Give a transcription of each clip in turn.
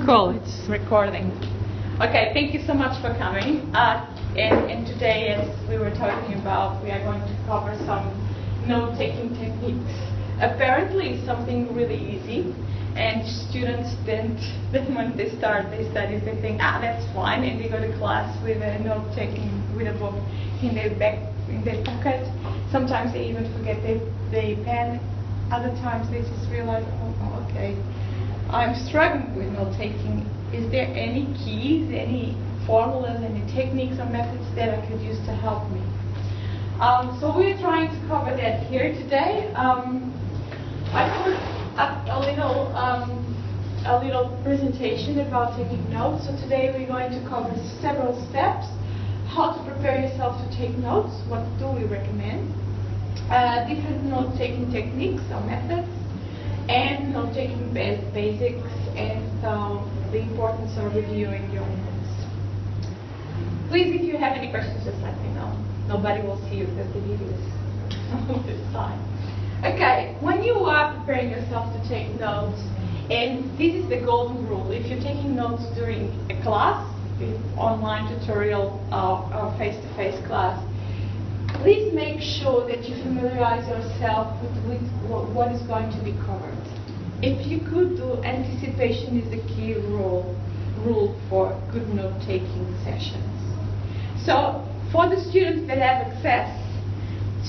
Cool, it's recording. Okay, thank you so much for coming. And today, as we were talking about, we are going to cover some note-taking techniques. Apparently, something really easy, and students then when they start their studies, they think, that's fine, and they go to class with a note-taking, with a book in their pocket. Sometimes they even forget their pen. Other times they just realize, oh, okay, I'm struggling with note-taking. Is there any keys, any formulas, any techniques or methods that I could use to help me? So we're trying to cover that here today. I covered a little presentation about taking notes. So today we're going to cover several steps. How to prepare yourself to take notes. What do we recommend? Different note-taking techniques or methods, and note-taking basics, and the importance of reviewing your notes. Please, if you have any questions, just let me know. Nobody will see you because the video is all this time. Okay, when you are preparing yourself to take notes, and this is the golden rule, if you're taking notes during a class, online tutorial or face-to-face class, please make sure that you familiarize yourself with what is going to be covered. If you could do, anticipation is the key rule for good note-taking sessions. So for the students that have access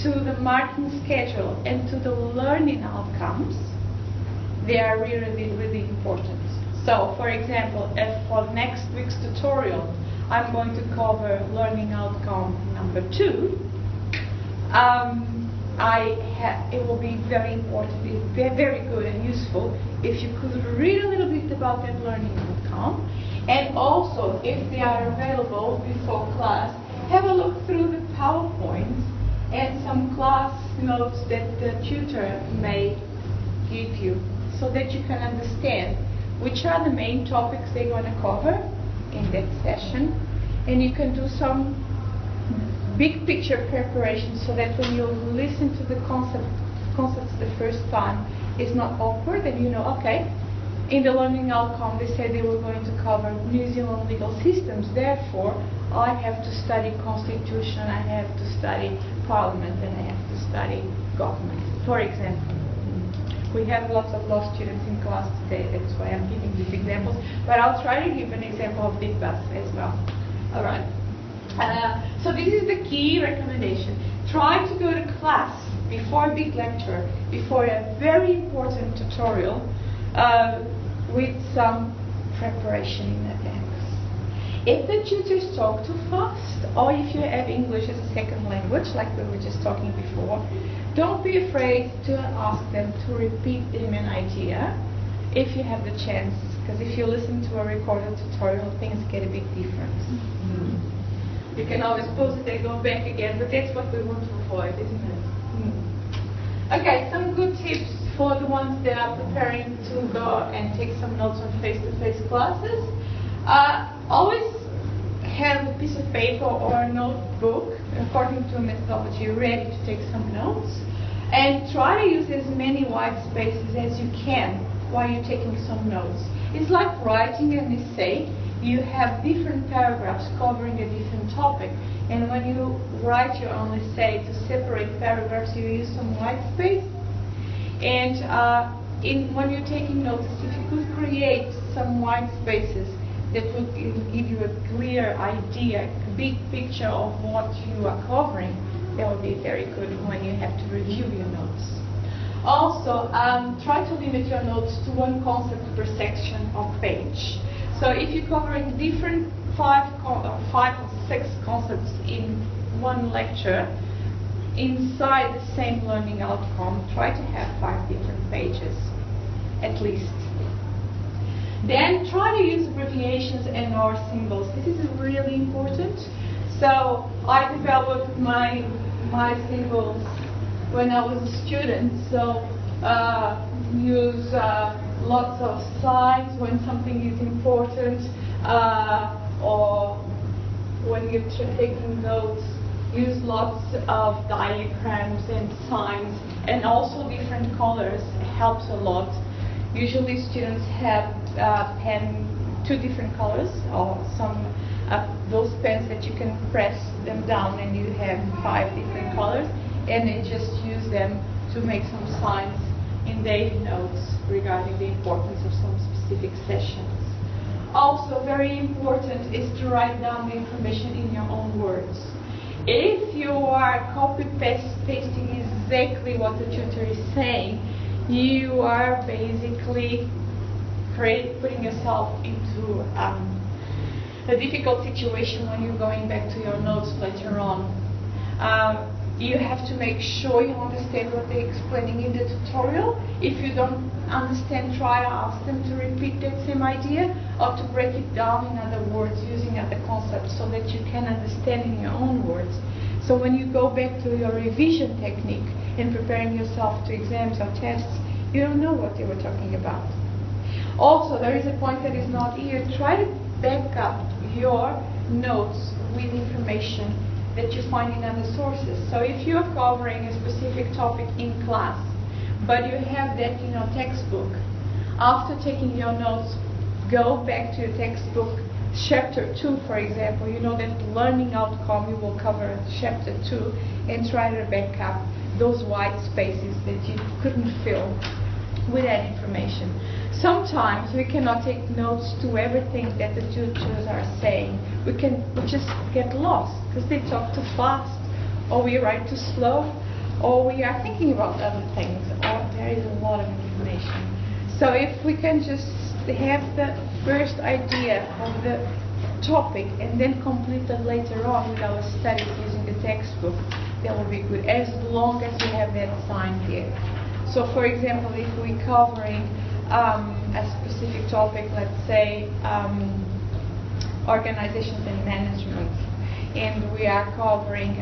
to the marking schedule and to the learning outcomes, they are really, really important. So for example, if for next week's tutorial, I'm going to cover learning outcome number 2, it will be very important, very good and useful if you could read a little bit about that learning outcome, and also if they are available before class, have a look through the PowerPoints and some class notes that the tutor may give you, so that you can understand which are the main topics they're going to cover in that session, and you can do some big picture preparation so that when you listen to the concepts the first time, it's not awkward, and you know, okay, in the learning outcome they said they were going to cover New Zealand legal systems, therefore I have to study constitution, I have to study parliament, and I have to study government, for example. We have lots of law students in class today, that's why I'm giving these examples, but I'll try to give an example of Big Bus as well. All right. So this is the key recommendation. Try to go to class before a big lecture, before a very important tutorial, with some preparation in advance. If the tutors talk too fast, or if you have English as a second language, like we were just talking before, don't be afraid to ask them to repeat the main idea if you have the chance, because if you listen to a recorded tutorial, things get a bit different. You can always pause it and go back again, but that's what we want to avoid, isn't it? Okay, some good tips for the ones that are preparing to go and take some notes on face-to-face classes. Always have a piece of paper or a notebook, according to a methodology, ready to take some notes. And try to use as many white spaces as you can while you're taking some notes. It's like writing an essay. You have different paragraphs covering a different topic, and when you write your own essay, to separate paragraphs you use some white space. And when you're taking notes, if you could create some white spaces that would give you a clear idea, a big picture of what you are covering, that would be very good when you have to review your notes. Also, try to limit your notes to one concept per section or page. So if you're covering different 5 or 6 concepts in one lecture, inside the same learning outcome, try to have 5 different pages, at least. Then try to use abbreviations and or symbols. This is really important. So I developed my symbols when I was a student. So use lots of signs when something is important, or when you're taking notes, use lots of diagrams and signs, and also different colors helps a lot. Usually students have pen two different colors, or some those pens that you can press them down and you have 5 different colors, and then just use them to make some signs in daily notes regarding the importance of some specific sessions. Also, very important is to write down the information in your own words. If you are copy-pasting exactly what the tutor is saying, you are basically putting yourself into a difficult situation when you're going back to your notes later on. You have to make sure you understand what they're explaining in the tutorial. If you don't understand, try to ask them to repeat that same idea or to break it down in other words using other concepts so that you can understand in your own words. So when you go back to your revision technique in preparing yourself to exams or tests, you don't know what they were talking about. Also, there is a point that is not here. Try to back up your notes with information that you find in other sources. So if you're covering a specific topic in class, but you have that in your textbook, after taking your notes, go back to your textbook, chapter 2, for example. You know that learning outcome you will cover chapter 2, and try to back up those white spaces that you couldn't fill with that information. Sometimes we cannot take notes to everything that the tutors are saying. We just get lost because they talk too fast, or we write too slow, or we are thinking about other things, or there is a lot of information. So if we can just have the first idea of the topic and then complete it later on with our studies using the textbook, that will be good, as long as we have that sign here. So for example, if we're covering a specific topic, let's say organizations and management, and we are covering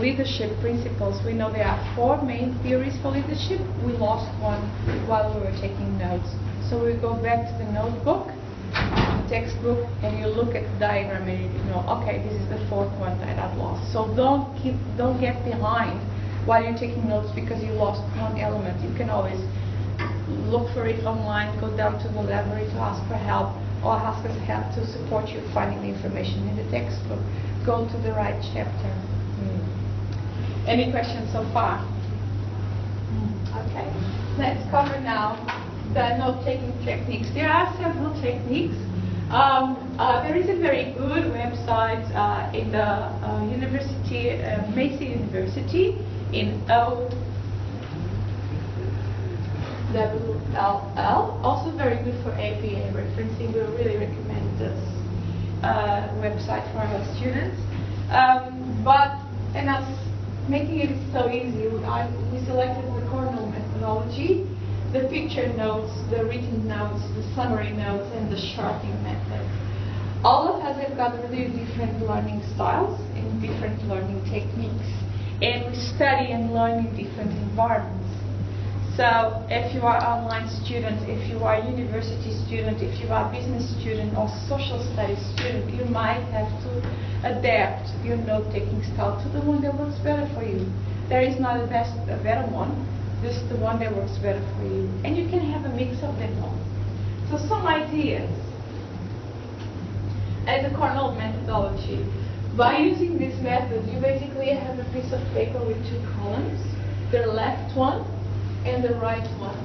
leadership principles. We know there are 4 main theories for leadership. We lost one while we were taking notes. So we go back to the notebook, the textbook, and you look at the diagram and you know, okay, this is the 4th one that I've lost. So don't get behind while you're taking notes because you lost one element. You can always look for it online, go down to the library to ask for help, or ask us help to support you finding the information in the textbook. Go to the right chapter. Any questions so far? Okay. Let's cover now the note-taking techniques. There are several techniques. There is a very good website in the university, Massey University, in OWLL. Also very good for APA referencing. We really recommend this website for our students. And us making it so easy, we selected the Cornell methodology, the picture notes, the written notes, the summary notes, and the charting method. All of us have got really different learning styles and different learning techniques, and we study and learn in different environments. So if you are an online student, if you are a university student, if you are a business student or social studies student, you might have to adapt your note-taking style to the one that works better for you. There is not a better one, just the one that works better for you. And you can have a mix of them all. So some ideas. As a Cornell methodology, by using this method, you basically have a piece of paper with 2 columns, the left one and the right one.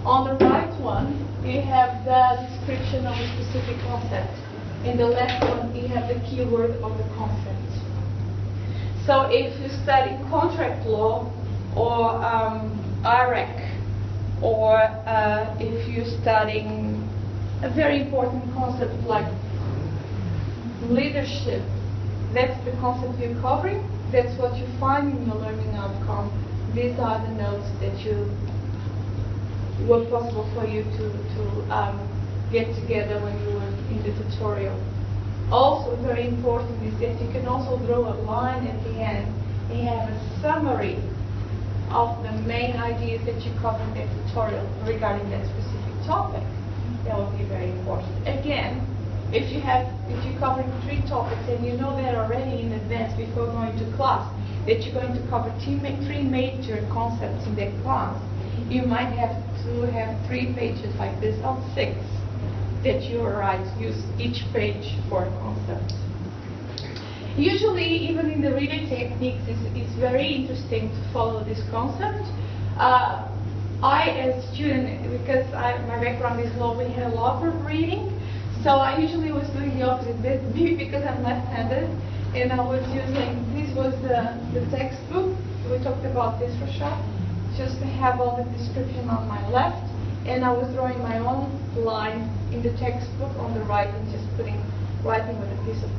On the right one, you have the description of a specific concept. In the left one, you have the keyword of the concept. So if you study contract law or IREC, or if you're studying a very important concept like leadership, that's the concept you're covering, that's what you find in your learning outcome. These are the notes that were possible for you to get together when you were in the tutorial. Also very important is that you can also draw a line at the end and have a summary of the main ideas that you covered in the tutorial regarding that specific topic. That will be very important. Again, if you're covering 3 topics and you know that already in advance before going to class, that you're going to cover 3 major concepts in that class, you might have to have 3 pages like this, or 6, that you write, use each page for a concept. Usually, even in the reading techniques, it's very interesting to follow this concept. I, as a student, because my background is law, we had a lot of reading, so I usually was doing the opposite, maybe because I'm left-handed, and I was using, this was the textbook, we talked about this for sure, just to have all the description on my left, and I was drawing my own line in the textbook on the right and just writing with a piece of,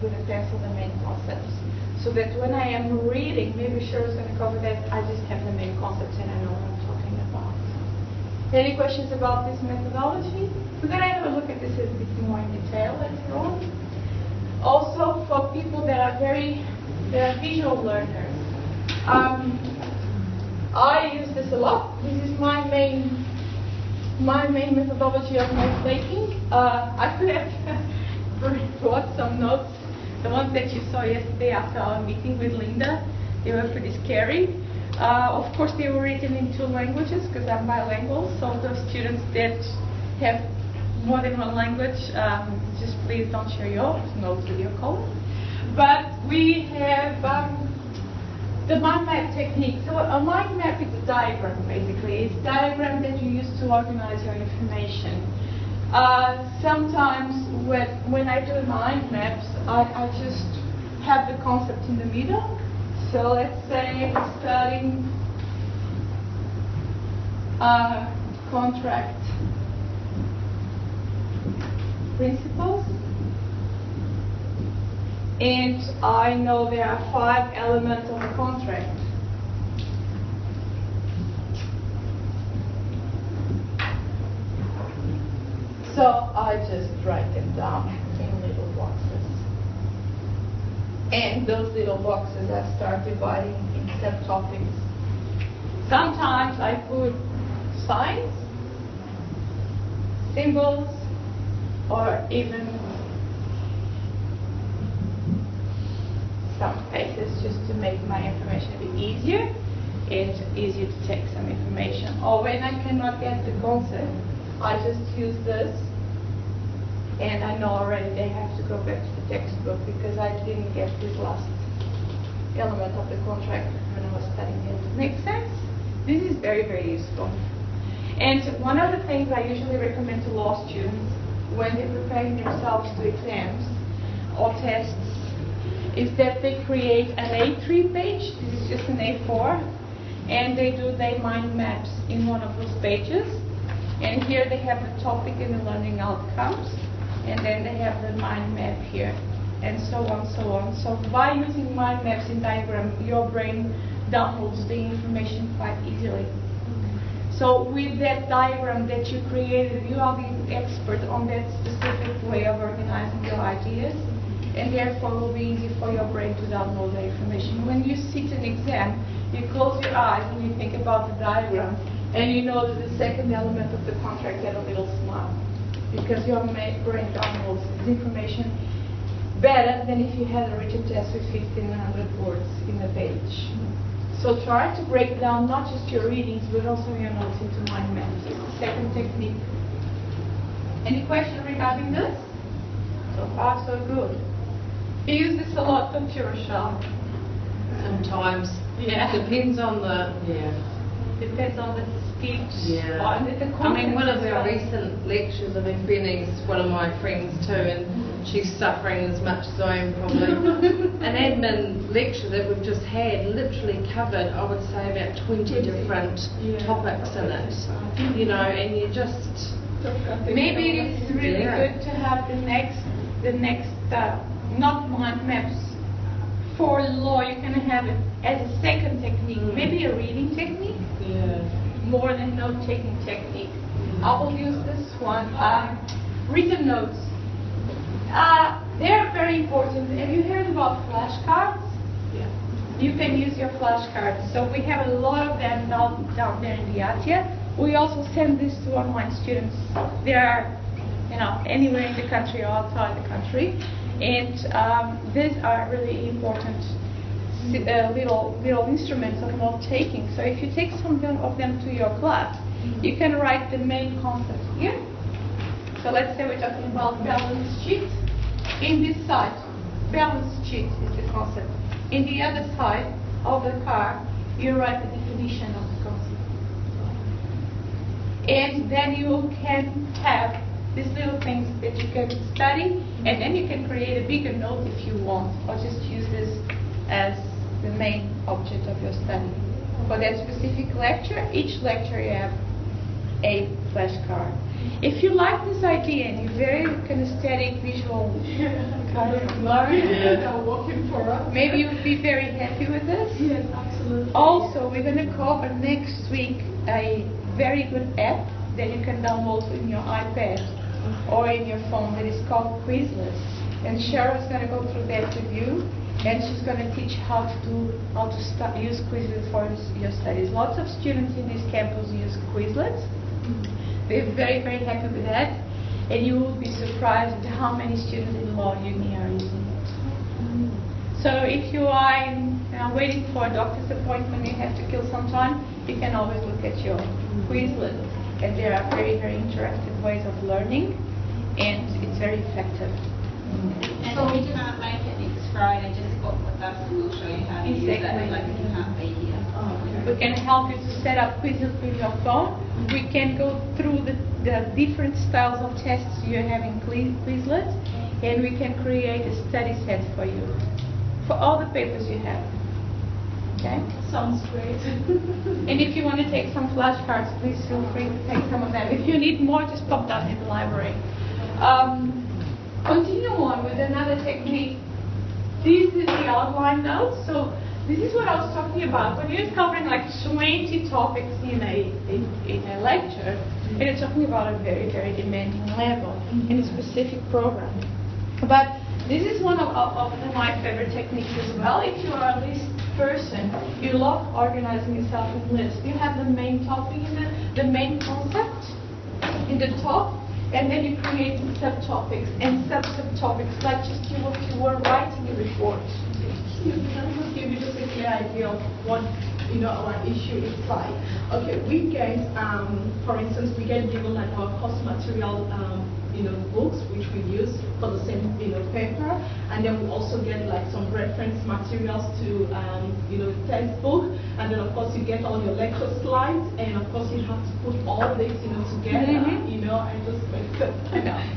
with a pencil the main concepts. So that when I am reading, maybe Cheryl's going to cover that, I just have the main concepts and I know what I'm talking about. Any questions about this methodology? We're going to have a look at this a bit more in detail later on. Also, for people that are visual learners, I use this a lot. This is my main methodology of note-taking. I could have brought some notes. The ones that you saw yesterday after our meeting with Linda, they were pretty scary. Of course, they were written in 2 languages because I'm bilingual. So those students that have more than one language, just please don't share your notes with your colleagues. But we have the mind map technique. So a mind map is a diagram, basically. It's a diagram that you use to organize your information. Sometimes when I do mind maps, I just have the concept in the middle. So let's say we're studying contract principles. And I know there are 5 elements of a contract. So I just write them down in little boxes. And those little boxes I start dividing in subtopics. Sometimes I put signs, symbols, or even some spaces just to make my information a bit easier. It's easier to take some information. Or when I cannot get the concept, I just use this, and I know already they have to go back to the textbook because I didn't get this last element of the contract when I was studying it. Make sense? This is very, very useful. And one of the things I usually recommend to law students when they're preparing themselves to exams or tests is that they create an A3 page. This is just an A4, and they do their mind maps in one of those pages. And here they have the topic and the learning outcomes, and then they have the mind map here, and so on, so on. So by using mind maps in diagram, your brain downloads the information quite easily. So with that diagram that you created, you are the expert on that specific way of organizing your ideas, and therefore it will be easy for your brain to download the information. When you sit an exam, you close your eyes and you think about the diagram, and you know that the second element of the contract had a little smile, because your brain downloads this information better than if you had a written test with 1,500 words in a page. So try to break down not just your readings, but also your notes into mind maps. It's the second technique. Any question regarding this? So far, so good. You use this a lot, don't you, Rochelle? Sometimes. Yeah. Depends on the, Depends on the speech. Yeah. Or the I mean, one of content our as well. recent lectures, I mean, Benny's one of my friends too, and she's suffering as much as I am probably. An admin lecture that we've just had literally covered, I would say, about 20 different topics in it. You know, and you just... Maybe it's really good to have the next, not mind maps. For law, you can have it as a second technique, maybe a reading technique, more than note-taking technique. I will use this one. Written notes. They're very important. Have you heard about flashcards? Yeah. You can use your flashcards. So we have a lot of them down there in the ATIA. We also send this to online students. They are, anywhere in the country or outside the country. And these are really important little instruments of note-taking. So if you take some of them to your class, you can write the main concept here. So let's say we're talking about balance sheet. In this side, balance sheet is the concept. In the other side of the car, you write the definition of the concept. And then you can have these little things that you can study, and then you can create a bigger note if you want, or just use this as the main object of your study. For that specific lecture, each lecture you have a flashcard. If you like this idea and you're very kinesthetic, visual kind of learner, maybe you would be very happy with this. Yes, absolutely. Also, we're going to cover next week a very good app that you can download in your iPad or in your phone that is called Quizlet. And Cheryl's going to go through that with you, and she's going to teach how to use Quizlet for your studies. Lots of students in this campus use Quizlet. We're very, very happy with that, and you will be surprised at how many students in Law Uni are using it. So if you are waiting for a doctor's appointment, you have to kill some time, you can always look at your Quizlet, and there are very, very interactive ways of learning, and it's very effective. And we can't make it next Friday, just book with us and we'll show you how to use it, like if you can't be here. We can help you to set up Quizlet with your phone. We can go through the different styles of tests you have in Quizlet, and we can create a study set for you, for all the papers you have. Okay? Sounds great. And if you want to take some flashcards, please feel free to take some of them. If you need more, just pop down in the library. Continue on with another technique. This is the outline notes. So this is what I was talking about. When you're covering like 20 topics in a lecture, and you're talking about a very, very demanding level in a specific program. But this is one of my favorite techniques as well. If you are a list person, you love organizing yourself in lists. You have the main topic, the main concept in the top, and then you create subtopics and sub-subtopics, like just you were writing a report. That will give you just a clear idea of what our issue is like. Okay, we get, for instance, we get given like our course material, books which we use for the same, paper, and then we also get like some reference materials to, textbook, and then of course you get all your lecture slides, and of course you have to put all this, together, and just make it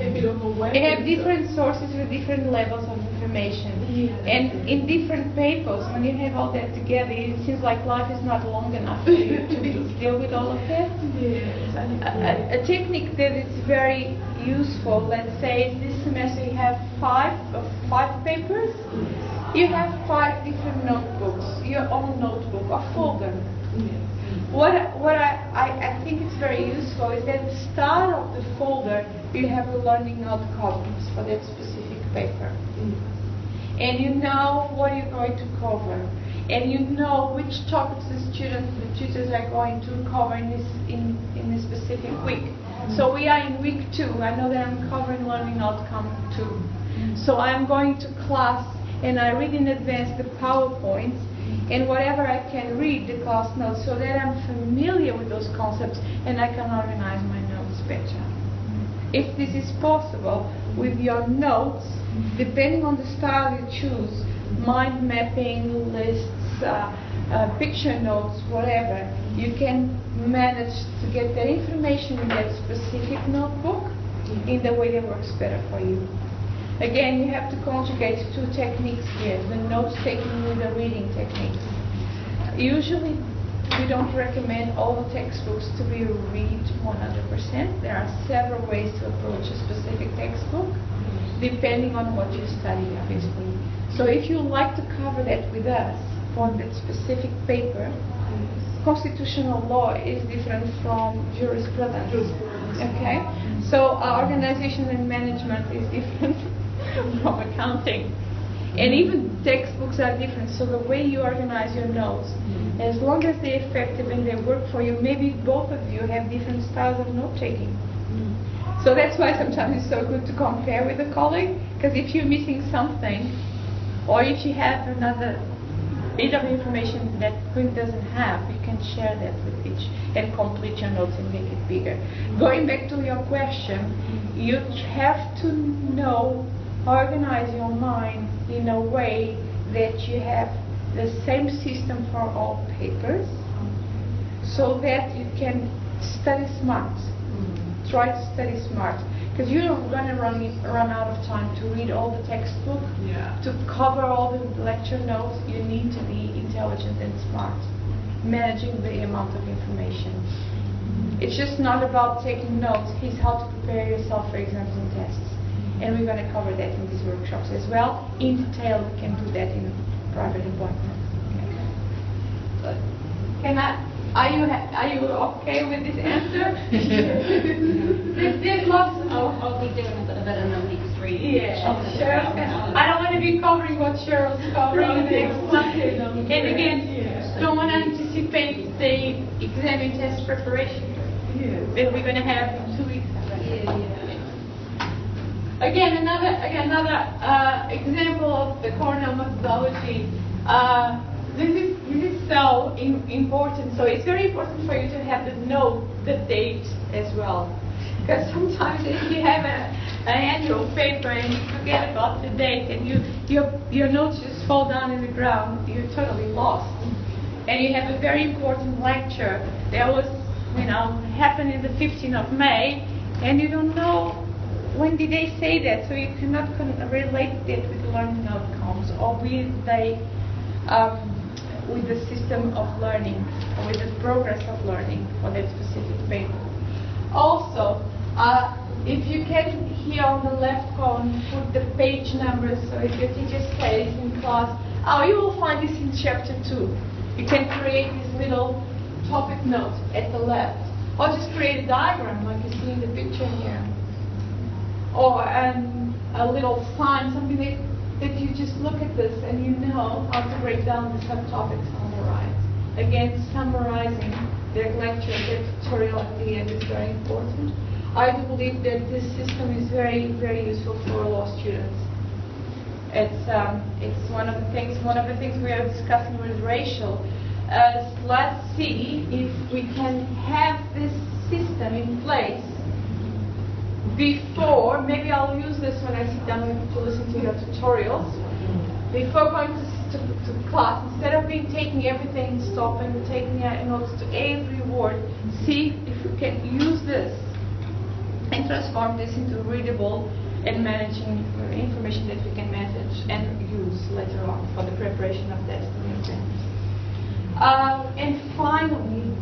a bit overwhelming. They have different sources with different levels of information. Yeah. And in different papers, when you have all that together, it seems like life is not long enough for you to deal with all of that. Yes, A technique that is very useful, let's say this semester you have five papers, you have 5 different notebooks, your own notebook or folder. What I think is very useful is that at the start of the folder you have the learning outcomes for that specific paper. And you know what you're going to cover. And you know which topics the tutors are going to cover in this specific week. So we are in week 2. I know that I'm covering learning outcome 2. So I'm going to class and I read in advance the PowerPoints and whatever I can read the class notes so that I'm familiar with those concepts and I can organize my notes better. If this is possible with your notes, depending on the style you choose, mind mapping, lists, picture notes, whatever, you can manage to get that information in that specific notebook in the way that works better for you. Again, you have to conjugate 2 techniques here, the notes taking with the reading techniques. Usually, we don't recommend all the textbooks to be read 100%. There are several ways to approach a specific textbook, depending on what you study, obviously. So if you like to cover that with us for that specific paper, constitutional law is different from jurisprudence. Okay? So organization and management is different from accounting. And even textbooks are different. So the way you organize your notes, as long as they're effective and they work for you, maybe both of you have different styles of note-taking. So that's why sometimes it's so good to compare with a colleague, because if you're missing something, or if you have another bit of information that Quinn doesn't have, you can share that with each and complete your notes and make it bigger. Going back to your question, you have to know, organize your mind in a way that you have the same system for all papers, so that you can study smart. Try to study smart, because you're going to run out of time to read all the textbook, to cover all the lecture notes. You need to be intelligent and smart, managing the amount of information. It's just not about taking notes, it's how to prepare yourself for exams and tests. And we're going to cover that in these workshops as well. In detail, we can do that in private appointments. Okay. Are you okay with this answer? There's lots of... I'll be doing a little bit in the next week. Cheryl, I don't want to be covering what Cheryl's covering in the next month. And again, don't want to anticipate the exam and test preparation that we're going to have in 2 weeks. Again, another example of the Cornell methodology. This is so important. So it's very important for you to have the date as well. Because sometimes if you have an annual paper and you forget about the date and your notes just fall down in the ground, you're totally lost. And you have a very important lecture that was, happened in the 15th of May, and you don't know when did they say that, so you cannot relate it with learning outcomes or with the system of learning or with the progress of learning for that specific paper. Also, if you can here on the left column put the page numbers, so if your teacher says in class, you will find this in chapter 2. You can create this little topic note at the left, or just create a diagram like you see in the picture here, or a little sign, something that you just look at this and you know how to break down the subtopics on the right. Again, summarizing their lecture, their tutorial at the end is very important. I do believe that this system is very, very useful for law students. It's one of the things we are discussing with Rachel. Let's see if we can have this system in place before. Maybe I'll use this when I sit down to listen to your tutorials. Before going to class, instead of taking everything, stop and taking notes to every word, see if we can use this and transform this into readable and managing information that we can manage and use later on for the preparation of tests and exams. And finally,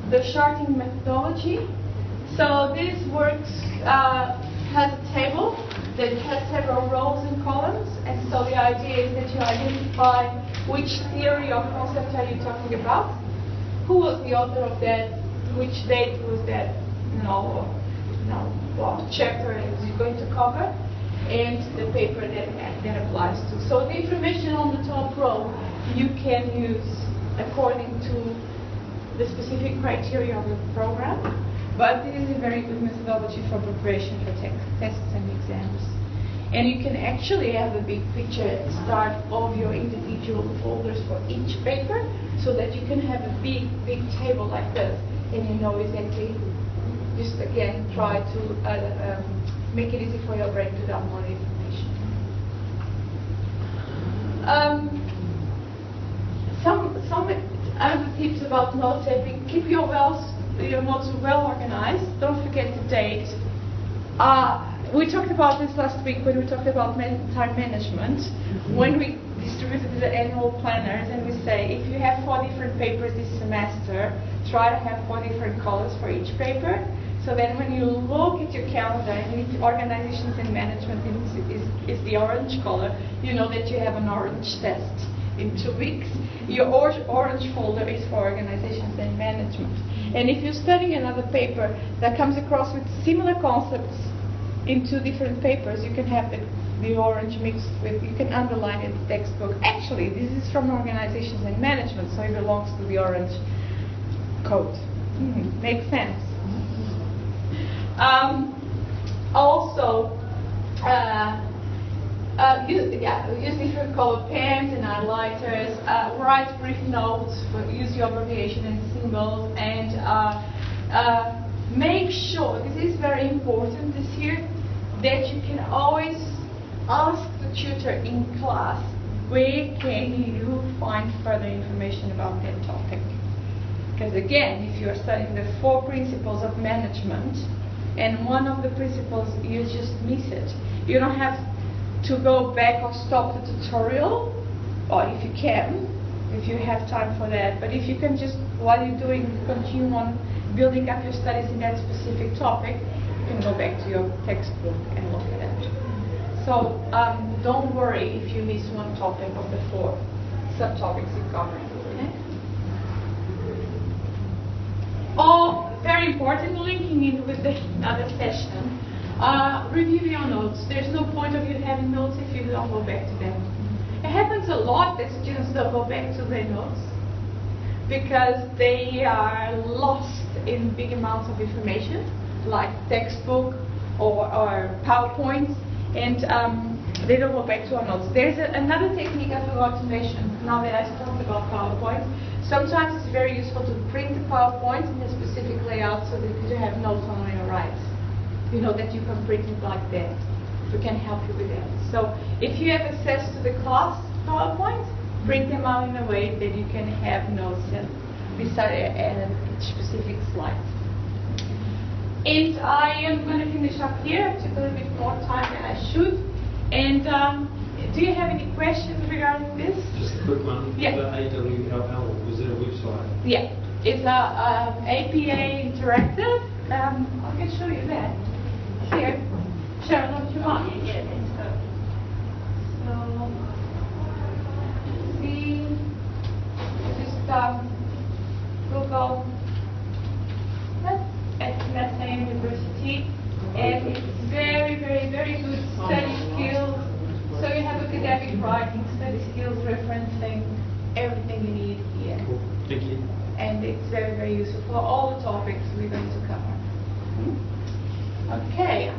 the charting methodology. So this works, has a table that has several rows and columns, and so the idea is that you identify which theory or concept are you talking about, who was the author of that, which date was that, chapter is you're going to cover, and the paper that applies to. So the information on the top row you can use according to the specific criteria of the program, but it is a very good methodology for preparation for tests and exams. And you can actually have a big picture at the start of your individual folders for each paper, so that you can have a big table like this, and you know exactly. Just again, try to make it easy for your brain to download information. Some other tips about note taking: keep your notes well organized. Don't forget the date. We talked about this last week when we talked about time management. When we distributed the annual planners, and we say if you have 4 different papers this semester, try to have 4 different colors for each paper. So then when you look at your calendar and organizations and management is the orange color, you know that you have an orange test in 2 weeks. Your orange folder is for organizations and management. And if you're studying another paper that comes across with similar concepts in 2 different papers, you can have the orange mixed with, you can underline in the textbook. Actually, this is from organizations and management, so it belongs to the orange coat. Makes sense. Also, use different color pens and highlighters. Write brief notes. Use your abbreviation and symbols, and make sure, this is very important this year, that you can always ask the tutor in class, where can you find further information about that topic? Because again, if you are studying the 4 principles of management, and one of the principles you just miss it, you don't have to go back or stop the tutorial, or if you can, if you have time for that. But if you can just, while you're doing, continue on building up your studies in that specific topic, you can go back to your textbook and look at it. So don't worry if you miss one topic of the 4 subtopics you're covering. Okay? Oh, very important, linking in with the other session, review your notes. There's no point of you having notes if you don't go back to them. It happens a lot that students don't go back to their notes because they are lost in big amounts of information, like textbook or PowerPoint, and they don't go back to our notes. There's another technique I forgot to mention now that I talked about PowerPoint. Sometimes it's very useful to print the PowerPoint in a specific layout so that you have notes on your right. You know that you can print it like that. We can help you with that. So if you have access to the class PowerPoint, print them out in a way that you can have notes and beside each specific slide. And I am going to finish up here. I took a little bit more time than I should. And do you have any questions regarding this? Just a quick one. Yeah. The AWLL, was there a website? Yeah, it's a APA Interactive. I can show you that. Here, Sharon, if you want. So, see, just Google at Massa University, and it's very, very, very good study skills. So you have academic writing, study skills, referencing, everything you need here. Cool. Thank you. And it's very, very useful for all the topics we're going to cover. Okay,